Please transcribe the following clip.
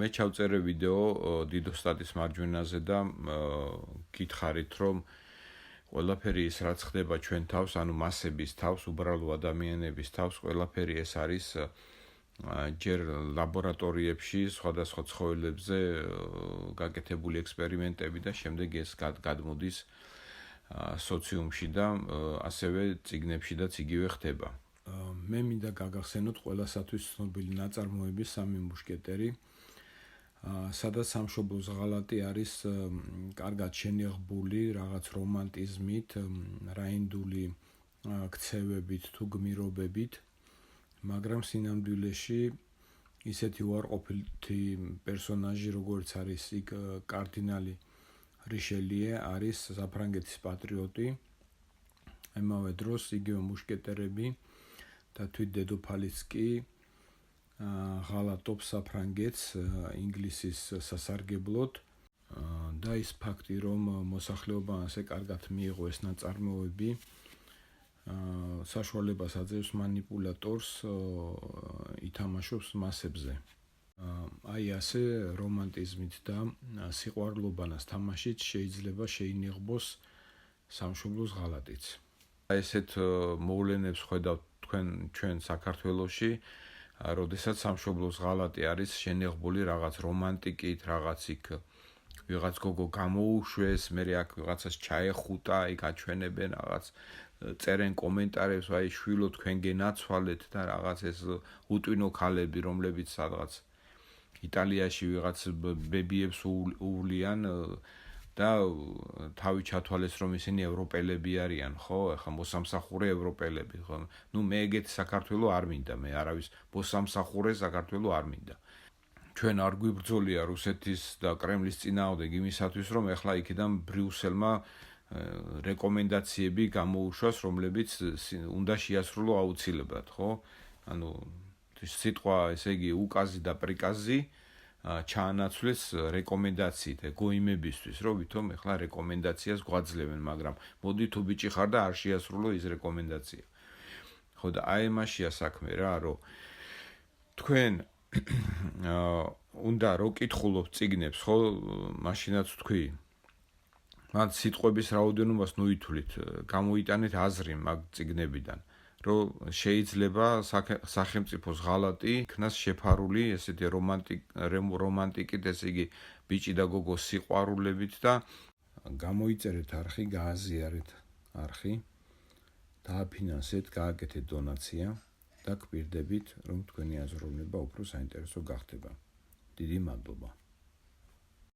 მე ჩავწერე ვიდეო დიდოსტატის მარჯვენაზე და გითხარით რომ ყველაფერი ის რაც ხდება ჩვენ თავს, ანუ მასების თავს, უბრალო ადამიანების თავს, ყველაფერი ეს არის ჯერ ლაბორატორიებში, სხვადასხვა ცხოველებზე გაკეთებული ექსპერიმენტები და შემდეგ ეს გადმოდის სოციუმში და ასევე წიგნებში და იგივე ხდება. მე მინდა გაგახსენოთ ყველასათვის ცნობილი ნაწარმოები სამი მუშკეტერი, სადაც სამშობლოს ღალატი არის კარგად შენიღბული რაღაც რომანტიზმით, რაინდული ქცევებით თუ გმირობებით, მაგრამ სინამდვილეში ისეთი უარყოფითი პერსონაჟი, როგორც არის იქ კარდინალი რიშელიე, არის საფრანგეთის პატრიოტი, ამავე დროს იგივე მუშკეტერები და თვით დედოფალიც კი ღალატობს საფრანგეთს ინგლისის სასარგებლოდ და ის ფაქტი, რომ მოსახლეობამ ასე კარგად მიიღო ეს ნაწარმოები, საშუალებას აძლევს მანიპულატორს ითამაშოს მასებზე. აი ასე რომანტიზმით და სიყვარულობანას თამაშით შეიძლება შეინიღბოს სამშობლოს ღალატიც. ესეთ მოვლენებს ხედავთ ჩვენ საქართველოში, როდესაც სამშობლოს ღალატი არის შენიღბული რაღაც რომანტიკით, რაღაც იქ ვიღაც გოგო გამოუშვეს, მერე აქ ვიღაცას ჩაეხუტა, იქ აჩვენებენ რაღაც წერენ კომენტარებს, აი შვილო თქვენ გენაცვალეთ და რაღაც ეს უტვინო ქალები, რომლებიც სადღაც იტალიაში ვიღაც ბებიებს უვლიან და თავი ჩათვალეს რომ ისინი ევროპელები არიან, ხო? ეხლა მოსამსახურე ევროპელები, ხო? მე ეგეთი საქართველო არ მინდა, მე არავის მოსამსახურე საქართველო არ მინდა. ჩვენ არ გვიბრძოლია რუსეთის და კრემლის წინააღმდეგ იმისათვის, რომ ეხლა იქიდან ბრიუსელმა რეკომენდაციები გამოუშვას, რომლებიც უნდა შეასრულო აუცილებლად, ხო? ანუ სიტყვა, ესე იგი, უკაზი და პრიკაზი ჩაანაცვლეს რეკომენდაციით გოიმებისთვის, რომ ვითომ ეხლა რეკომენდაციას გვაძლევენ, მაგრამ მოდი თუ ბიჭი ხარ და არ შეასრულო ის რეკომენდაცია. ხო და აი მასია საქმე რა, რომ თქვენ უნდა რო კითხულობთ წიგნებს, ხო, მაშინაც თქვი. მან სიტყვების რაოდენობას ნუითვლით, გამოიტანეთ აზრი მაგ წიგნებიდან, რომ შეიძლება სახელმწიფოს ღალატი იქნას შეფარული ესეთი რომანტიკით, ესე იგი ბიჭი და გოგოს სიყვარულებით და გამოიწერეთ არხი, გააზიარეთ არხი, დააფინანსეთ, გააკეთეთ დონაცია და გვპირდებით, რომ თქვენი აზროვნება უფრო საინტერესო გახდება. დიდი მადლობა.